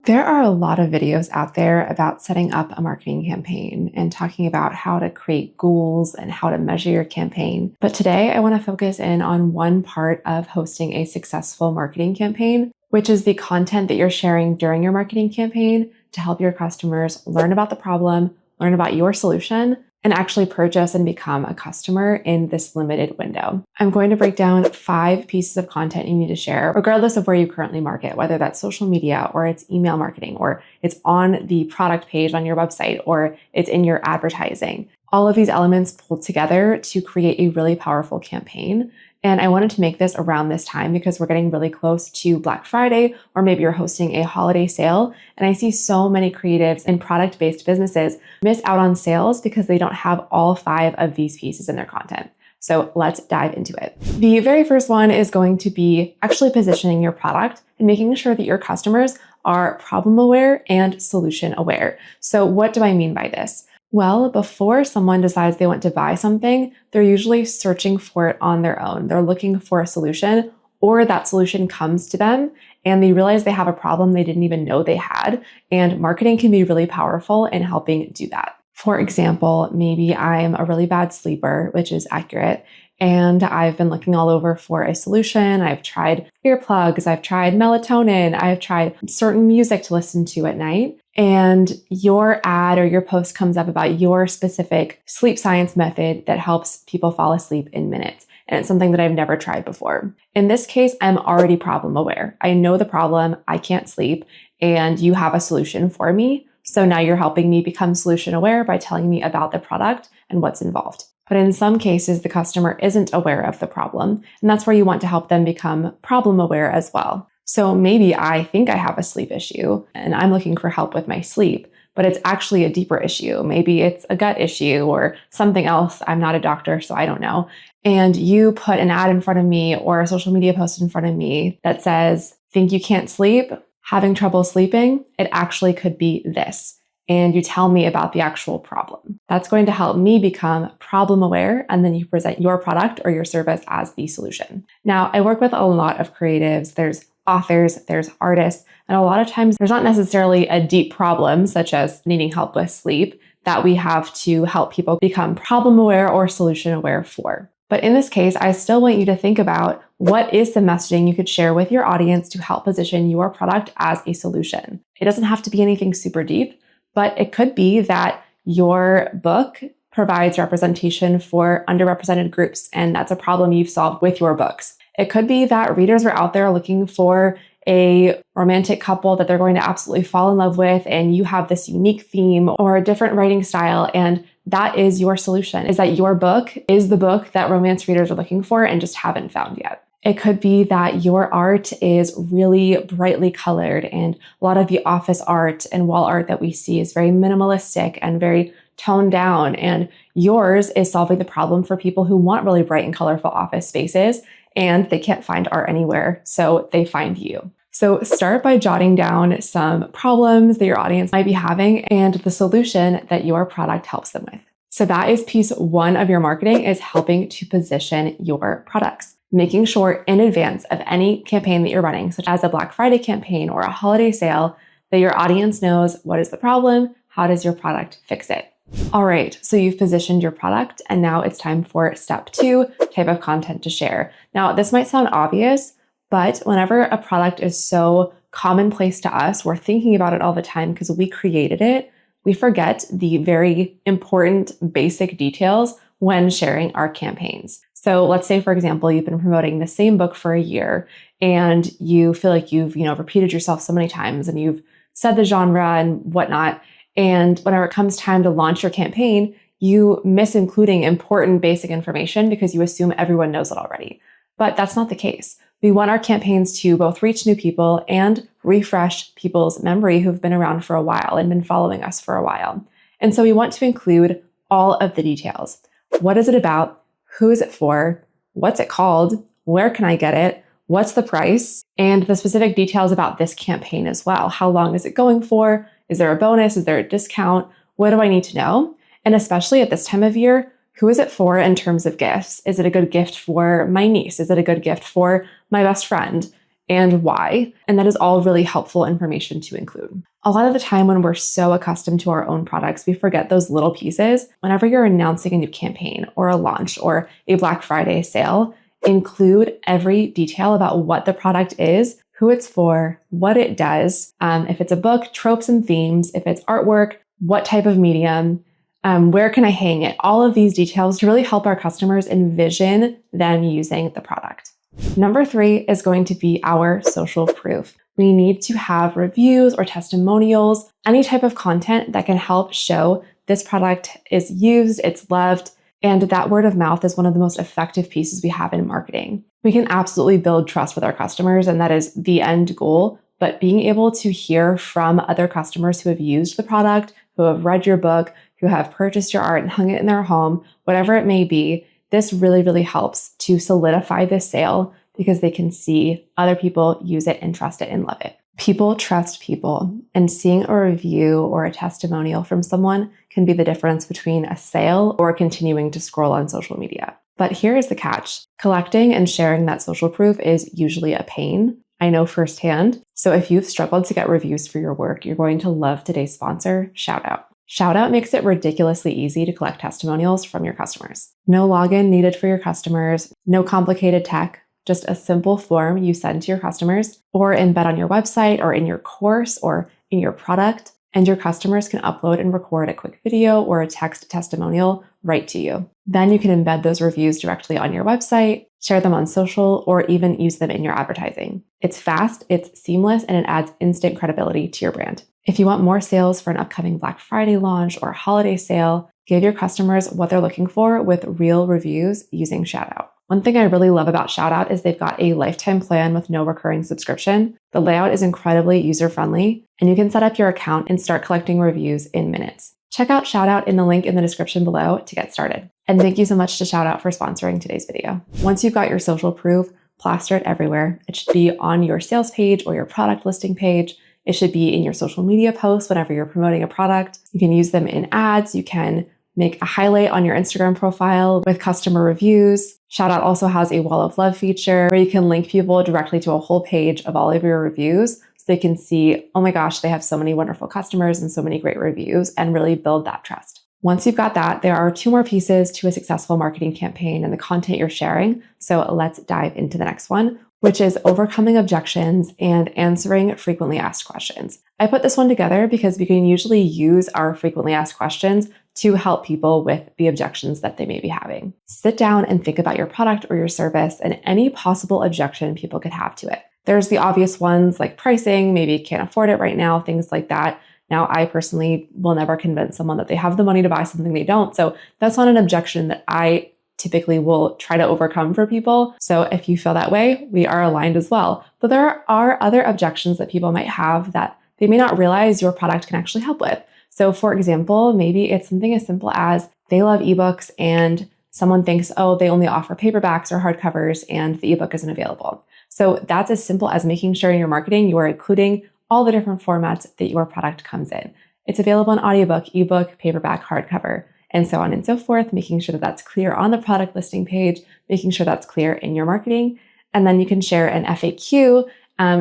There are a lot of videos out there about setting up a marketing campaign and talking about how to create goals and how to measure your campaign. But today I want to focus in on one part of hosting a successful marketing campaign, which is the content that you're sharing during your marketing campaign to help your customers learn about the problem, learn about your solution, and actually purchase and become a customer in this limited window. I'm going to break down 5 pieces of content you need to share, regardless of where you currently market, whether that's social media or it's email marketing, or it's on the product page on your website, or it's in your advertising. All of these elements pulled together to create a really powerful campaign. And I wanted to make this around this time because we're getting really close to Black Friday, or maybe you're hosting a holiday sale. And I see so many creatives and product-based businesses miss out on sales because they don't have all 5 of these pieces in their content. So let's dive into it. The very first one is going to be actually positioning your product and making sure that your customers are problem aware and solution aware. So what do I mean by this? Well, before someone decides they want to buy something, they're usually searching for it on their own. They're looking for a solution, or that solution comes to them and they realize they have a problem they didn't even know they had. And marketing can be really powerful in helping do that. For example, maybe I'm a really bad sleeper, which is accurate, and I've been looking all over for a solution. I've tried earplugs, I've tried melatonin, I've tried certain music to listen to at night. And your ad or your post comes up about your specific sleep science method that helps people fall asleep in minutes. And it's something that I've never tried before. In this case, I'm already problem aware. I know the problem, I can't sleep, and you have a solution for me. So now you're helping me become solution aware by telling me about the product and what's involved. But in some cases, the customer isn't aware of the problem, and that's where you want to help them become problem aware as well. So maybe I think I have a sleep issue and I'm looking for help with my sleep, but it's actually a deeper issue. Maybe it's a gut issue or something else. I'm not a doctor, so I don't know. And you put an ad in front of me or a social media post in front of me that says, think you can't sleep, having trouble sleeping, it actually could be this. And you tell me about the actual problem. That's going to help me become problem aware, and then you present your product or your service as the solution. Now, I work with a lot of creatives. There's authors, there's artists, and a lot of times there's not necessarily a deep problem, such as needing help with sleep, that we have to help people become problem aware or solution aware for. But in this case, I still want you to think about what is the messaging you could share with your audience to help position your product as a solution. It doesn't have to be anything super deep, but it could be that your book provides representation for underrepresented groups, and that's a problem you've solved with your books. It could be that readers are out there looking for a romantic couple that they're going to absolutely fall in love with, and you have this unique theme or a different writing style, and that is your solution, is that your book is the book that romance readers are looking for and just haven't found yet. It could be that your art is really brightly colored, and a lot of the office art and wall art that we see is very minimalistic and very toned down, and yours is solving the problem for people who want really bright and colorful office spaces, and they can't find art anywhere, so they find you. So start by jotting down some problems that your audience might be having and the solution that your product helps them with. So that is piece 1 of your marketing, is helping to position your products. Making sure in advance of any campaign that you're running, such as a Black Friday campaign or a holiday sale, that your audience knows what is the problem, how does your product fix it. All right, so you've positioned your product, and now it's time for step 2, type of content to share. Now, this might sound obvious, but whenever a product is so commonplace to us, we're thinking about it all the time because we created it, we forget the very important basic details when sharing our campaigns. So let's say, for example, you've been promoting the same book for a year and you feel like you've, repeated yourself so many times and you've said the genre and whatnot. And whenever it comes time to launch your campaign, you miss including important basic information because you assume everyone knows it already. But that's not the case. We want our campaigns to both reach new people and refresh people's memory who've been around for a while and been following us for a while. And so we want to include all of the details. What is it about? Who is it for? What's it called? Where can I get it? What's the price? And the specific details about this campaign as well. How long is it going for? Is there a bonus? Is there a discount? What do I need to know? And especially at this time of year, who is it for in terms of gifts? Is it a good gift for my niece? Is it a good gift for my best friend? and why. And that is all really helpful information to include. A lot of the time when we're so accustomed to our own products, we forget those little pieces. Whenever you're announcing a new campaign or a launch or a Black Friday sale, include every detail about what the product is, who it's for, what it does. If it's a book, tropes and themes. If it's artwork, what type of medium, where can I hang it? All of these details to really help our customers envision them using the product. Number 3 is going to be our social proof. We need to have reviews or testimonials, any type of content that can help show this product is used, it's loved, and that word of mouth is one of the most effective pieces we have in marketing. We can absolutely build trust with our customers, and that is the end goal. But being able to hear from other customers who have used the product, who have read your book, who have purchased your art and hung it in their home, whatever it may be, this really, really helps to solidify this sale because they can see other people use it and trust it and love it. People trust people, and seeing a review or a testimonial from someone can be the difference between a sale or continuing to scroll on social media. But here is the catch. Collecting and sharing that social proof is usually a pain. I know firsthand. So if you've struggled to get reviews for your work, you're going to love today's sponsor, Shoutout. Shoutout makes it ridiculously easy to collect testimonials from your customers. No login needed for your customers, no complicated tech, just a simple form you send to your customers or embed on your website or in your course or in your product, and your customers can upload and record a quick video or a text testimonial right to you. Then you can embed those reviews directly on your website, share them on social, or even use them in your advertising. It's fast, it's seamless, and it adds instant credibility to your brand. If you want more sales for an upcoming Black Friday launch or holiday sale, give your customers what they're looking for with real reviews using Shoutout. One thing I really love about Shoutout is they've got a lifetime plan with no recurring subscription. The layout is incredibly user-friendly, and you can set up your account and start collecting reviews in minutes. Check out Shoutout in the link in the description below to get started. And thank you so much to Shoutout for sponsoring today's video. Once you've got your social proof, plaster it everywhere. It should be on your sales page or your product listing page. It should be in your social media posts whenever you're promoting a product. You can use them in ads. You can make a highlight on your Instagram profile with customer reviews. Shoutout also has a wall of love feature where you can link people directly to a whole page of all of your reviews so they can see, oh my gosh, they have so many wonderful customers and so many great reviews, and really build that trust. Once you've got that, there are 2 more pieces to a successful marketing campaign and the content you're sharing. So let's dive into the next one, which is overcoming objections and answering frequently asked questions. I put this one together because we can usually use our frequently asked questions to help people with the objections that they may be having. Sit down and think about your product or your service and any possible objection people could have to it. There's the obvious ones like pricing, maybe you can't afford it right now, things like that. Now, I personally will never convince someone that they have the money to buy something they don't. So that's not an objection that I typically will try to overcome for people. So if you feel that way, we are aligned as well. But there are other objections that people might have that they may not realize your product can actually help with. So for example, maybe it's something as simple as they love ebooks and someone thinks, oh, they only offer paperbacks or hardcovers and the ebook isn't available. So that's as simple as making sure in your marketing you are including all the different formats that your product comes in. It's available in audiobook, ebook, paperback, hardcover, and so on and so forth, making sure that that's clear on the product listing page, making sure that's clear in your marketing. And then you can share an FAQ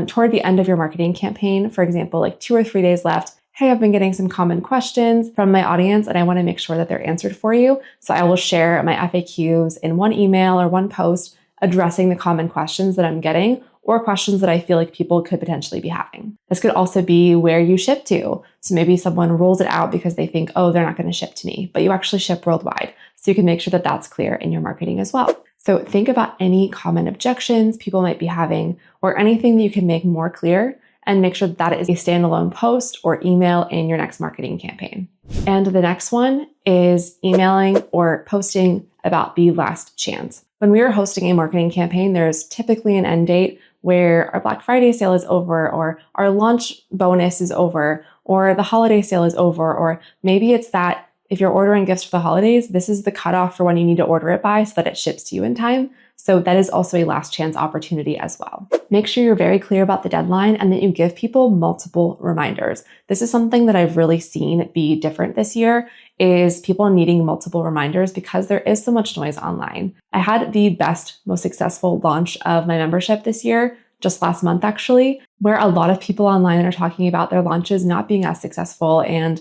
toward the end of your marketing campaign. For example, like 2 or 3 days left. Hey, I've been getting some common questions from my audience and I want to make sure that they're answered for you. So I will share my FAQs in one email or one post addressing the common questions that I'm getting or questions that I feel like people could potentially be having. This could also be where you ship to. So maybe someone rolls it out because they think, oh, they're not going to ship to me, but you actually ship worldwide. So you can make sure that that's clear in your marketing as well. So think about any common objections people might be having or anything that you can make more clear and make sure that is a standalone post or email in your next marketing campaign. And the next one is emailing or posting about the last chance. When we are hosting a marketing campaign, there's typically an end date where our Black Friday sale is over or our launch bonus is over or the holiday sale is over, or maybe it's that if you're ordering gifts for the holidays, this is the cutoff for when you need to order it by so that it ships to you in time. So that is also a last chance opportunity as well. Make sure you're very clear about the deadline and that you give people multiple reminders. This is something that I've really seen be different this year is people needing multiple reminders because there is so much noise online. I had the best, most successful launch of my membership this year just last month actually, where a lot of people online are talking about their launches not being as successful and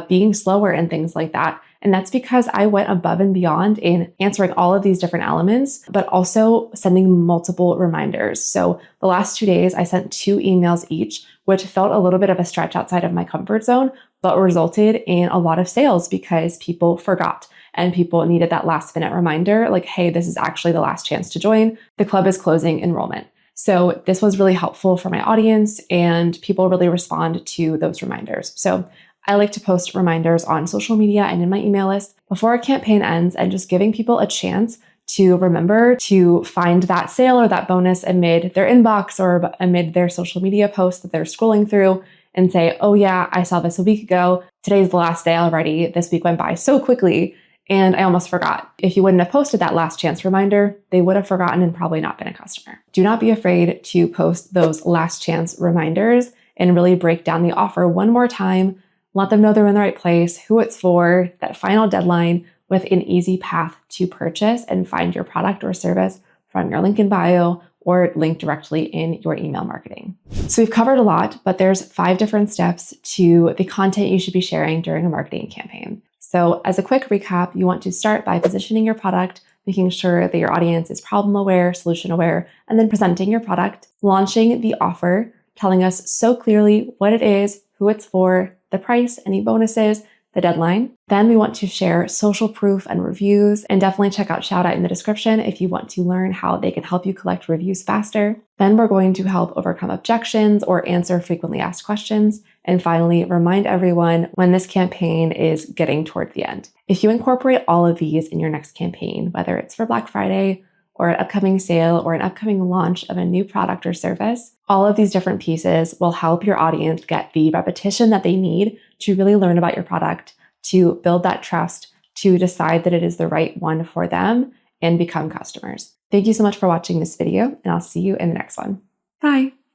being slower and things like that. And that's because I went above and beyond in answering all of these different elements, but also sending multiple reminders. So the last 2 days, I sent 2 emails each, which felt a little bit of a stretch outside of my comfort zone, but resulted in a lot of sales because people forgot and people needed that last minute reminder, like, hey, this is actually the last chance to join. The club is closing enrollment. So this was really helpful for my audience and people really respond to those reminders. So I like to post reminders on social media and in my email list before a campaign ends and just giving people a chance to remember to find that sale or that bonus amid their inbox or amid their social media posts that they're scrolling through and say, oh yeah, I saw this a week ago. Today's the last day already. This week went by so quickly and I almost forgot. If you wouldn't have posted that last chance reminder, they would have forgotten and probably not been a customer. Do not be afraid to post those last chance reminders and really break down the offer one more time. Let them know they're in the right place, who it's for, that final deadline with an easy path to purchase and find your product or service from your link in bio or link directly in your email marketing. So we've covered a lot, but there's 5 different steps to the content you should be sharing during a marketing campaign. So as a quick recap, you want to start by positioning your product, making sure that your audience is problem aware, solution aware, and then presenting your product, launching the offer, telling us so clearly what it is, who it's for, the price, any bonuses, the deadline. Then we want to share social proof and reviews, and definitely check out shout out in the description if you want to learn how they can help you collect reviews faster. Then we're going to help overcome objections or answer frequently asked questions. And finally, remind everyone when this campaign is getting toward the end. If you incorporate all of these in your next campaign, whether it's for Black Friday or an upcoming sale or an upcoming launch of a new product or service, all of these different pieces will help your audience get the repetition that they need to really learn about your product, to build that trust, to decide that it is the right one for them and become customers. Thank you so much for watching this video, and I'll see you in the next one. Bye.